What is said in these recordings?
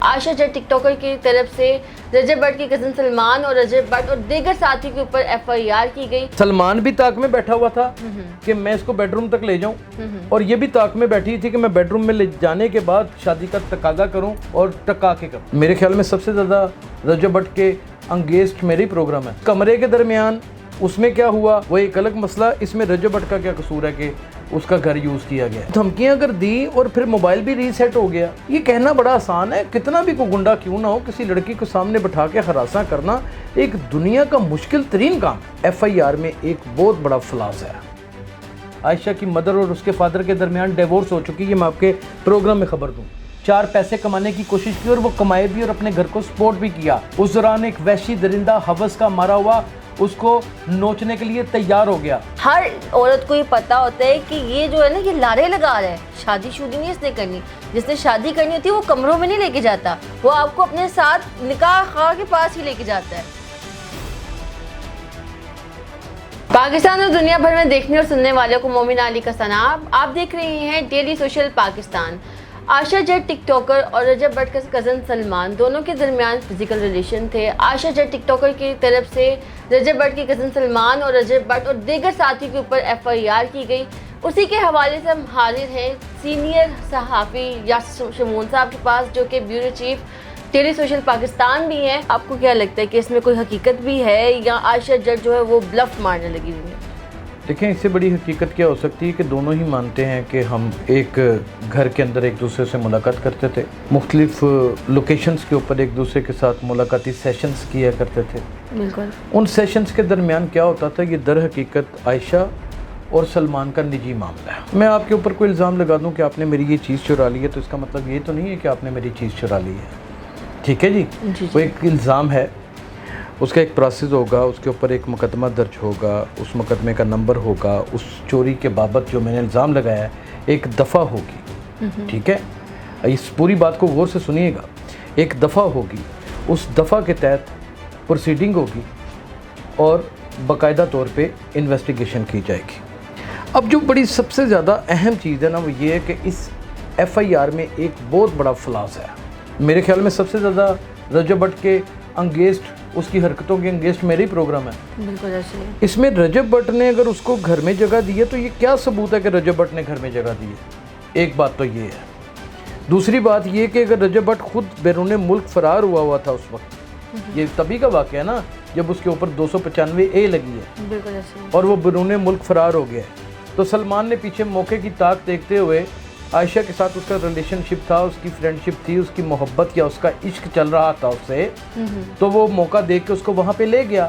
عائشہ جٹ ٹک talker کی طرف سے رجب بٹ کی کزن سلمان اور رجب بٹ اور دیگر ساتھی کے اوپر FIR کی گئی۔ سلمان بھی طاق میں بیٹھا ہوا تھا کہ میں اس کو بیڈ روم تک لے جاؤں، اور یہ بھی طاق میں بیٹھی تھی کہ میں بیڈ روم میں لے جانے کے بعد شادی کا تقاضا کروں اور ٹکا کے کروں۔ میرے خیال میں سب سے زیادہ رجب بٹ کے انگیزڈ میرے پروگرام ہے۔ کمرے کے درمیان اس میں کیا ہوا وہ ایک الگ مسئلہ، اس میں رجب بٹ کا کیا قصور ہے کہ اس کا گھر یوز کیا گیا، دھمکیاں اگر دی اور پھر موبائل بھی ریسیٹ ہو گیا۔ یہ کہنا بڑا آسان ہے، کتنا بھی کوئی گنڈا کیوں نہ ہو، کسی لڑکی کو سامنے بٹھا کے ہراساں کرنا ایک دنیا کا مشکل ترین کام ہے۔ FIR میں ایک بہت بڑا فلاس ہے۔ عائشہ کی مدر اور اس کے فادر کے درمیان ڈیورس ہو چکی، یہ میں آپ کے پروگرام میں خبر دوں۔ 4 پیسے کمانے کی کوشش کی اور وہ کمائے بھی اور اپنے گھر کو سپورٹ بھی کیا۔ اس دوران ایک وحشی درندہ ہوس کا مارا ہوا اس کو نوچنے کے لیے تیار ہو گیا۔ ہر عورت کو یہ پتا ہوتا ہے کہ یہ جو ہے نا یہ لارے لگا رہا ہے، شادی شودی نہیں اس نے کرنی، جس نے شادی کرنی ہوتی ہے وہ کمروں میں نہیں لے کے جاتا، وہ آپ کو اپنے ساتھ نکاح خواہ کے پاس ہی لے کے جاتا ہے۔ پاکستان اور دنیا بھر میں دیکھنے اور سننے والوں کو مومن علی کا سلام، آپ دیکھ رہے ہیں ڈیلی سوشل پاکستان۔ عائشہ جٹ ٹک ٹاکر اور رجب بٹ کا کزن سلمان دونوں کے درمیان فزیکل ریلیشن تھے۔ عائشہ جٹ ٹک ٹاکر کی طرف سے رجب بٹ کی کزن سلمان اور رجب بٹ اور دیگر ساتھی کے اوپر FIR کی گئی۔ اسی کے حوالے سے ہم حاضر ہیں سینئر صحافی یاسر شمون صاحب کے پاس، جو کہ bureau chief daily social Pakistan بھی ہیں۔ آپ کو کیا لگتا ہے کہ اس میں کوئی حقیقت بھی ہے یا عائشہ جٹ جو ہے وہ بلف مارنے لگی ہوئی ہے؟ دیکھیں، اس سے بڑی حقیقت کیا ہو سکتی ہے کہ دونوں ہی مانتے ہیں کہ ہم ایک گھر کے اندر ایک دوسرے سے ملاقات کرتے تھے، مختلف لوکیشنز کے اوپر ایک دوسرے کے ساتھ ملاقاتی سیشنز کیا کرتے تھے۔ بالکل۔ ان سیشنز کے درمیان کیا ہوتا تھا، یہ در حقیقت عائشہ اور سلمان کا نجی معاملہ ہے۔ میں آپ کے اوپر کوئی الزام لگا دوں کہ آپ نے میری یہ چیز چرا لی ہے تو اس کا مطلب یہ تو نہیں ہے کہ آپ نے میری چیز چرا لی ہے، ٹھیک ہے جی؟ وہ ایک الزام ہے، اس کا ایک پروسیس ہوگا، اس کے اوپر ایک مقدمہ درج ہوگا، اس مقدمے کا نمبر ہوگا، اس چوری کے بابت جو میں نے الزام لگایا ہے ایک دفعہ ہوگی، ٹھیک ہے؟ اس پوری بات کو غور سے سنیے گا، ایک دفعہ ہوگی، اس دفعہ کے تحت پروسیڈنگ ہوگی اور باقاعدہ طور پہ انویسٹیگیشن کی جائے گی۔ اب جو بڑی سب سے زیادہ اہم چیز ہے نا وہ یہ ہے کہ اس FIR میں ایک بہت بڑا فلاس ہے۔ میرے خیال میں سب سے زیادہ رجب بٹ کے انگیزڈ، اس کی حرکتوں کے انگیزڈ میرے ہی پروگرام ہے۔ بالکل ایسے ہی۔ اس میں رجب بٹ نے اگر اس کو گھر میں جگہ دی ہے تو یہ کیا ثبوت ہے کہ رجب بٹ نے گھر میں جگہ دی ہے؟ ایک بات تو یہ ہے۔ دوسری بات یہ کہ اگر رجب بٹ خود بیرون ملک فرار ہوا تھا اس وقت، یہ تبھی کا واقعہ ہے نا جب اس کے اوپر 295A لگی ہے، بالکل ایسے ہی۔ اور وہ بیرون ملک فرار ہو گیا ہے، تو سلمان نے پیچھے موقع کی طاق دیکھتے ہوئے عائشہ کے ساتھ اس کا ریلیشن شپ تھا، اس کی فرینڈ شپ تھی، اس کی محبت یا اس کا عشق چل رہا تھا اس سے، تو وہ موقع دیکھ کے اس کو وہاں پہ لے گیا۔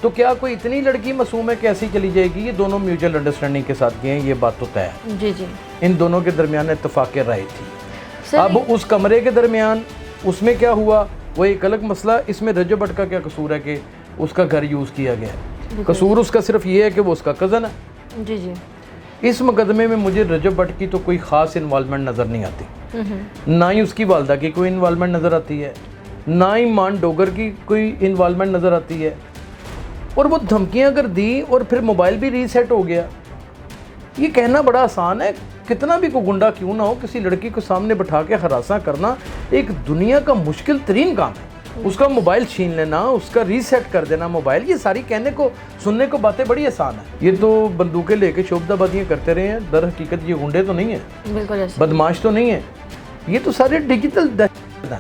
تو کیا کوئی اتنی لڑکی معصوم ہے کہ ایسی چلی جائے گی؟ یہ دونوں میوچل انڈرسٹینڈنگ کے ساتھ گئے ہیں، یہ بات تو طے ہے۔ جی جی۔ ان دونوں کے درمیان اتفاق رائے تھی۔ اب اس کمرے کے درمیان اس میں کیا ہوا وہ ایک الگ مسئلہ، اس میں رجب بٹ کا کیا قصور ہے کہ اس کا گھر یوز کیا گیا ہے؟ قصور اس کا صرف یہ ہے کہ وہ اس کا کزن ہے۔ جی جی۔ اس مقدمے میں مجھے رجب بٹ کی تو کوئی خاص انوالومنٹ نظر نہیں آتی، نہ ہی اس کی والدہ کی کوئی انوالومنٹ نظر آتی ہے، نہ ہی مان ڈوگر کی کوئی انوالومنٹ نظر آتی ہے، اور وہ دھمکیاں اگر دی اور پھر موبائل بھی ریسیٹ ہو گیا۔ یہ کہنا بڑا آسان ہے، کتنا بھی کوئی گنڈا کیوں نہ ہو، کسی لڑکی کو سامنے بٹھا کے ہراساں کرنا ایک دنیا کا مشکل ترین کام ہے۔ اس کا موبائل چھین لینا، اس کا ریسیٹ کر دینا موبائل، یہ ساری کہنے کو سننے کو باتیں بڑی آسان ہیں۔ یہ تو بندوقیں لے کے شوبدہ بازیاں کرتے رہے ہیں، در حقیقت یہ گنڈے تو نہیں ہیں، بالکل ایسے بدماش تو نہیں ہیں، یہ تو سارے ڈیجیٹل دہشت ہیں۔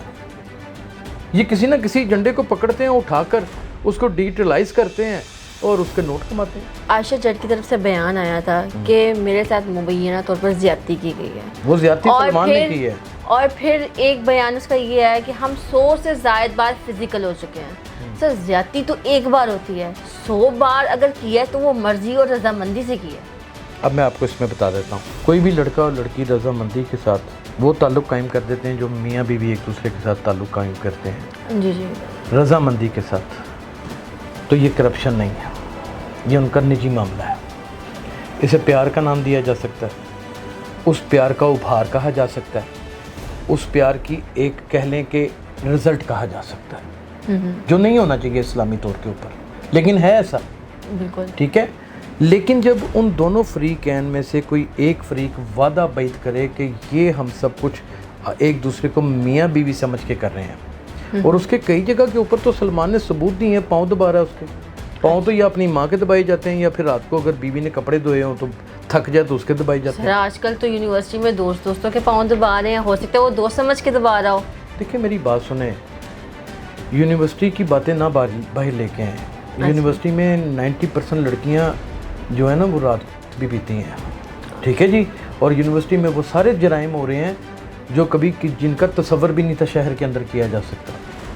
یہ کسی نہ کسی ایجنڈے کو پکڑتے ہیں، اٹھا کر اس کو ڈیجیٹلائز کرتے ہیں اور اس کے نوٹ کماتے ہیں۔ عائشہ جٹ کی طرف سے بیان آیا تھا کہ میرے ساتھ مبینہ طور پر زیادتی کی گئی ہے، وہ زیادتی سلمان نے کی ہے، اور پھر ایک بیان اس کا یہ ہے کہ ہم 100 سے زائد بار فزیکل ہو چکے ہیں۔ سر زیادتی تو ایک بار ہوتی ہے، 100 بار اگر کی ہے تو وہ مرضی اور رضامندی سے کی ہے۔ اب میں آپ کو اس میں بتا دیتا ہوں، کوئی بھی لڑکا اور لڑکی رضامندی کے ساتھ وہ تعلق قائم کر دیتے ہیں جو میاں بیوی ایک دوسرے کے ساتھ تعلق قائم کرتے ہیں جی جی، رضامندی کے ساتھ، تو یہ کرپشن نہیں ہے، یہ ان کا نجی معاملہ ہے۔ اسے پیار کا نام دیا جا سکتا ہے، اس پیار کا ابھار کہا جا سکتا ہے، اس پیار کی ایک کہہ لیں کہ رزلٹ کہا جا سکتا ہے، جو نہیں ہونا چاہیے اسلامی طور کے اوپر، لیکن ہے ایسا، بالکل ٹھیک ہے۔ لیکن جب ان دونوں فریقین میں سے کوئی ایک فریق وعدہ بیعت کرے کہ یہ ہم سب کچھ ایک دوسرے کو میاں بیوی سمجھ کے کر رہے ہیں. اور اس کے کئی جگہ کے اوپر تو سلمان نے ثبوت دیے ہیں, پاؤں دبا رہا ہے اس کے پاؤں, تو یا اپنی ماں کے دبائے جاتے ہیں یا پھر رات کو اگر بیوی نے کپڑے دھوئے ہوں تو تھک جائے تو اس کے دبائے جاتے ہیں. آج کل تو یونیورسٹی میں دوستوں کے پاؤں دبا رہے ہیں, ہو سکتا ہے وہ دوست سمجھ کے دبا رہا ہو. دیکھیں میری بات سنیں, یونیورسٹی کی باتیں نہ باہر لے کے آئیں. یونیورسٹی میں 90% لڑکیاں جو ہے نا وہ رات بھی پیتی ہیں, ٹھیک ہے جی, اور یونیورسٹی میں وہ سارے جرائم ہو رہے ہیں جو کبھی جن کا تصور بھی نہیں تھا شہر کے اندر کیا جا سکتا,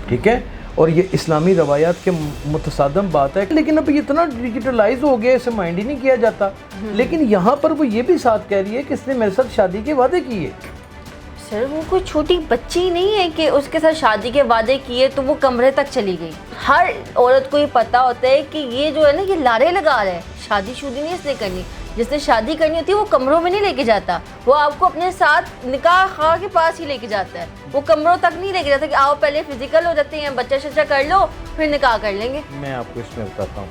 ٹھیک ہے, اور یہ اسلامی روایات کے متصادم بات ہے. لیکن اب یہ اتنا ڈیجیٹلائز ہو گیا, اسے مائنڈ ہی نہیں کیا جاتا. لیکن یہاں پر وہ یہ بھی ساتھ کہہ رہی ہے کہ اس نے میرے ساتھ شادی کے وعدے کیے. سر وہ کوئی چھوٹی بچی نہیں ہے کہ اس کے ساتھ شادی کے وعدے کیے تو وہ کمرے تک چلی گئی. ہر عورت کو یہ پتہ ہوتا ہے کہ یہ جو ہے نا یہ لارے لگا رہا ہے, شادی شودی نہیں اس نے کرنی. جس نے شادی کرنی ہوتی ہے وہ کمروں میں نہیں لے کے جاتا, وہ آپ کو اپنے ساتھ نکاح خواہ کے پاس ہی لے کے جاتا ہے. وہ کمروں تک نہیں لے کے جاتا کہ آؤ پہلے فزیکل ہو جاتے ہیں, بچہ شچہ کر لو پھر نکاح کر لیں گے. میں آپ کو اس میں بتاتا ہوں,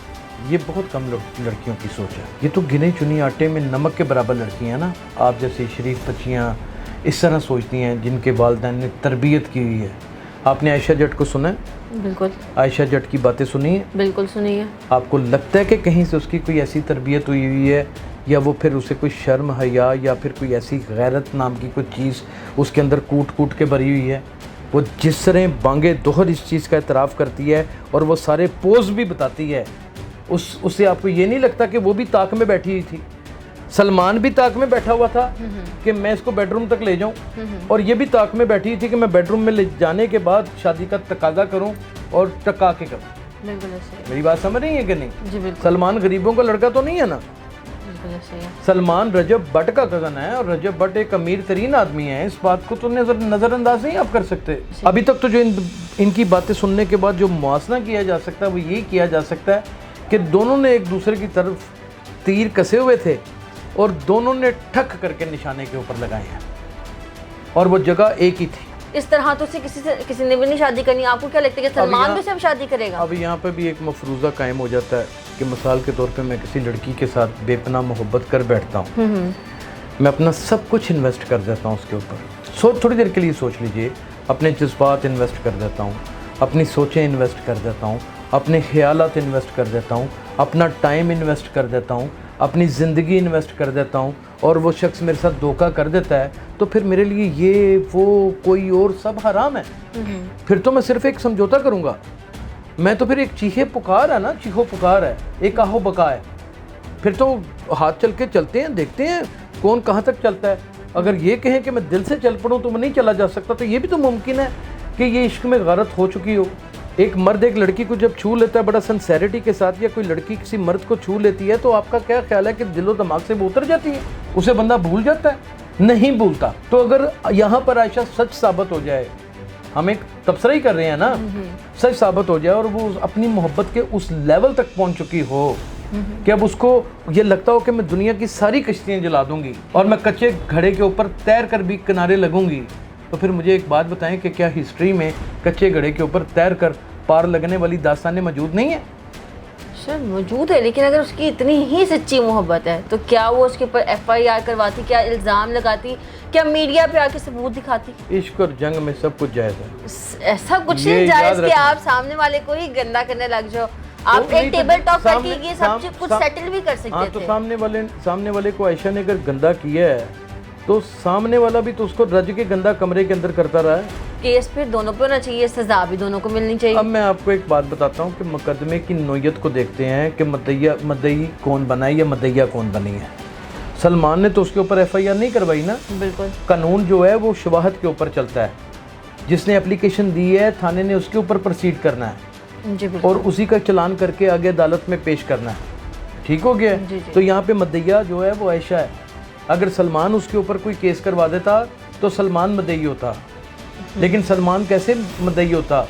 یہ بہت کم لڑکیوں کی سوچ ہے. یہ تو گنے چنی آٹے میں نمک کے برابر لڑکیاں ہیں نا, آپ جیسے شریف بچیاں اس طرح سوچتی ہیں جن کے والدین نے تربیت کی ہوئی ہے. آپ نے عائشہ جٹ کو سنا ہے؟ بالکل. عائشہ جٹ کی باتیں سنی ہیں؟ بالکل سنی ہے. آپ کو لگتا ہے کہ کہیں سے اس کی کوئی ایسی تربیت ہوئی ہے, یا وہ پھر اسے کوئی شرم حیا یا پھر کوئی ایسی غیرت نام کی کوئی چیز اس کے اندر کوٹ کے بھری ہوئی ہے؟ وہ جس طرح بانگے دوہر اس چیز کا اعتراف کرتی ہے اور وہ سارے پوز بھی بتاتی ہے, اس سے آپ کو یہ نہیں لگتا کہ وہ بھی طاق میں بیٹھی ہوئی تھی؟ سلمان بھی طاق میں بیٹھا ہوا تھا کہ میں اس کو بیڈ روم تک لے جاؤں, اور یہ بھی طاق میں بیٹھی تھی کہ میں بیڈ روم میں لے جانے کے بعد شادی کا تقاضا کروں اور ٹکا کے کروں. میری بات سمجھ رہی ہے کہ نہیں؟ جی بالکل. سلمان غریبوں کا لڑکا تو نہیں ہے نا. سلمان رجب بٹ کا کزن ہے, اور رجب بٹ ایک امیر ترین آدمی ہے. اس بات کو تو نظر انداز نہیں آپ کر سکتے. ابھی تک تو جو ان کی باتیں سننے کے بعد جو موازنہ کیا جا سکتا ہے وہ یہی کیا جا سکتا ہے کہ دونوں نے ایک دوسرے کی طرف تیر کسے ہوئے تھے اور دونوں نے ٹھک کر کے نشانے کے اوپر لگائے ہیں, اور وہ جگہ ایک ہی تھی. اس طرح تو سے کسی نے بھی نہیں شادی کرنی. آپ کو کیا لگتا ہے کہ سلمان بھی صرف شادی کرے گا؟ اب یہاں پہ بھی ایک مفروضہ قائم ہو جاتا ہے کہ مثال کے طور پہ میں کسی لڑکی کے ساتھ بے پناہ محبت کر بیٹھتا ہوں, میں اپنا سب کچھ انویسٹ کر دیتا ہوں اس کے اوپر. تھوڑی دیر کے لیے سوچ لیجئے, اپنے جذبات انویسٹ کر دیتا ہوں, اپنی سوچیں انویسٹ کر دیتا ہوں, اپنے خیالات انویسٹ کر دیتا ہوں, اپنا ٹائم انویسٹ کر دیتا ہوں, اپنی زندگی انویسٹ کر دیتا ہوں, اور وہ شخص میرے ساتھ دھوکہ کر دیتا ہے, تو پھر میرے لیے یہ وہ کوئی اور سب حرام ہے. پھر تو میں صرف ایک سمجھوتا کروں گا. میں تو پھر ایک چیخے پکار ہے نا, چیخو پکار ہے, ایک آہو بکا ہے. پھر تو ہاتھ چل کے چلتے ہیں, دیکھتے ہیں کون کہاں تک چلتا ہے. اگر یہ کہیں کہ میں دل سے چل پڑوں تو میں نہیں چلا جا سکتا, تو یہ بھی تو ممکن ہے کہ یہ عشق میں غارت ہو چکی ہو. ایک مرد ایک لڑکی کو جب چھو لیتا ہے بڑا سنسیریٹی کے ساتھ, یا کوئی لڑکی کسی مرد کو چھو لیتی ہے, تو آپ کا کیا خیال ہے کہ دل و دماغ سے وہ اتر جاتی ہے؟ اسے بندہ بھول جاتا ہے؟ نہیں بھولتا. تو اگر یہاں پر عائشہ سچ ثابت ہو جائے, ہم ایک تبصرہ ہی کر رہے ہیں نا, سچ ثابت ہو جائے اور وہ اپنی محبت کے اس لیول تک پہنچ چکی ہو کہ اب اس کو یہ لگتا ہو کہ میں دنیا کی ساری کشتیاں جلا دوں گی اور میں کچے گھڑے کے اوپر تیر کر بھی کنارے لگوں گی, تو پھر مجھے ایک بات بتائیں کہ کیا ہسٹری میں کچے گھڑے کے اوپر تیر کر پار لگنے والی داستانیں موجود نہیں ہیں؟ سر موجود ہے, لیکن اگر اس کی اتنی ہی سچی محبت ہے تو کیا وہ اس کے اوپر FIR کرواتی, کیا الزام لگاتی, کیا میڈیا پہ آ کے ثبوت دکھاتی؟ عشق اور جنگ میں سب کچھ جائز ہے. ایسا کچھ نہیں جائز کہ آپ سامنے والے کو ہی گندا کرنے لگ جاؤ. آپ ایک ٹیبل ٹاک کر کے یہ سب کچھ سیٹل بھی کر سکتے تھے. تو سامنے والے کو عائشہ نے اگر گندا کیا ہے تو سامنے والا بھی تو اس کو رج کے گندا کمرے کے اندر کرتا رہا ہے. کیس پھر دونوں پہ ہونا چاہیے, سزا بھی دونوں کو ملنی چاہیے. اب میں آپ کو ایک بات بتاتا ہوں کہ مقدمے کی نوعیت کو دیکھتے ہیں کہ مدعی کون بنا ہے یا مدعیہ کون بنی ہے. سلمان نے تو اس کے اوپر FIR نہیں کروائی نا. بالکل. قانون جو ہے وہ شواہد کے اوپر چلتا ہے. جس نے اپلیکیشن دی ہے تھانے نے اس کے اوپر پروسیڈ کرنا ہے جی بالکل, اور اسی کا چلان کر کے آگے عدالت میں پیش کرنا ہے. ٹھیک ہو گیا؟ جی. تو یہاں پہ مدعیہ جو ہے وہ عائشہ ہے. اگر سلمان اس کے اوپر کوئی کیس کروا دیتا تو سلمان مدعی ہوتا, لیکن سلمان کیسے مدعی ہوتا؟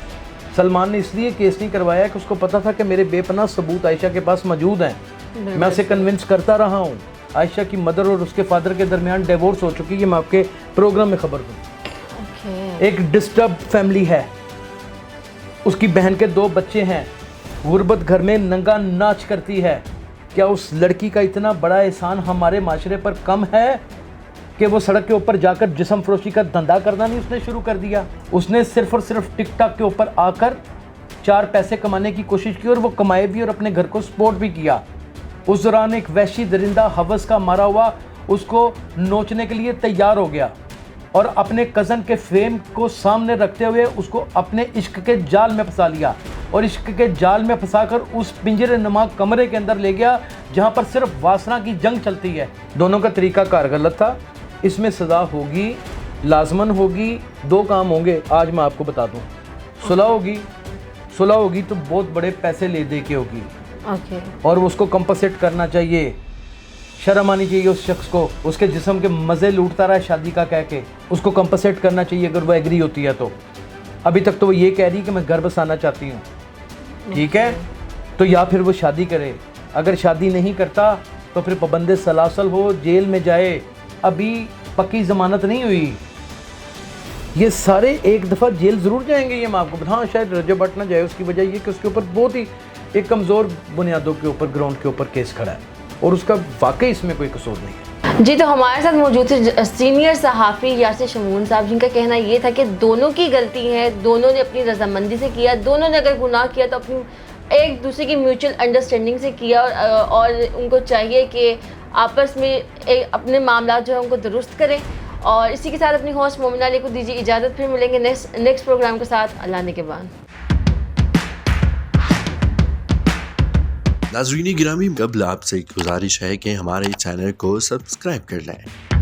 سلمان نے اس لیے کیس نہیں کروایا کہ اس کو پتا تھا کہ میرے بے پناہ ثبوت عائشہ کے پاس موجود ہیں. میں اسے کنونس کرتا رہا ہوں. عائشہ کی مدر اور اس کے فادر کے درمیان ڈیورس ہو چکی ہے, میں آپ کے پروگرام میں خبر دوں. ایک ڈسٹرب فیملی ہے, اس کی بہن کے 2 بچے ہیں, غربت گھر میں ننگا ناچ کرتی ہے. کیا اس لڑکی کا اتنا بڑا احسان ہمارے معاشرے پر کم ہے کہ وہ سڑک کے اوپر جا کر جسم فروشی کا دھندا کرنا نہیں اس نے شروع کر دیا. اس نے صرف اور صرف ٹک ٹاک کے اوپر آ کر 4 پیسے کمانے کی کوشش کی اور وہ کمائے بھی اور اپنے گھر کو سپورٹ بھی کیا. اس دوران ایک وحشی درندہ ہوس کا مارا ہوا اس کو نوچنے کے لیے تیار ہو گیا اور اپنے کزن کے فیم کو سامنے رکھتے ہوئے اس کو اپنے عشق کے جال میں پھنسا لیا اور عشق کے جال میں پھنسا کر اس پنجرے نما کمرے کے اندر لے گیا جہاں پر صرف واسنا کی جنگ چلتی ہے. دونوں کا طریقہ کار غلط تھا. اس میں سزا ہوگی, لازماً ہوگی. 2 کام ہوں گے آج میں آپ کو بتا دوں. صلح ہوگی تو بہت بڑے پیسے لے دے کے ہوگی اور اس کو کمپنسیٹ کرنا چاہیے. شرم آنی چاہیے اس شخص کو, اس کے جسم کے مزے لوٹتا رہا شادی کا کہہ کے. اس کو کمپنسیٹ کرنا چاہیے اگر وہ ایگری ہوتی ہے تو. ابھی تک تو وہ یہ کہہ رہی کہ میں گھر بسانا چاہتی ہوں, ٹھیک ہے, تو یا پھر وہ شادی کرے. اگر شادی نہیں کرتا تو پھر پابند سلاسل ہو, جیل میں جائے. ابھی پکی ضمانت نہیں ہوئی. یہ سارے ایک دفعہ جیل ضرور جائیں گے, یہ میں آپ کو بتا. شاید رجب بٹ نہ جائے, اس کی وجہ یہ کہ اس کے اوپر بہت ہی ایک کمزور بنیادوں کے اوپر گراؤنڈ کے اوپر کیس کھڑا ہے اور اس کا واقعی اس میں کوئی قصور نہیں ہے. جی, تو ہمارے ساتھ موجود تھے سینئر صحافی یاسر شمون صاحب, جن کا کہنا یہ تھا کہ دونوں کی غلطی ہے, دونوں نے اپنی رضامندی سے کیا, دونوں نے اگر گناہ کیا تو اپنی ایک دوسرے کی میوچل انڈرسٹینڈنگ سے کیا اور ان کو چاہیے کہ آپس میں اپنے معاملات جو ہیں ان کو درست کریں. اور اسی کے ساتھ اپنی ہوسٹ مومنہ علی کو دیجیے اجازت. پھر ملیں گے نیکسٹ پروگرام کے ساتھ. اللہ نے کے بعد. ناظرین گرامی, قبل آپ سے گزارش ہے کہ ہمارے چینل کو سبسکرائب کر لیں.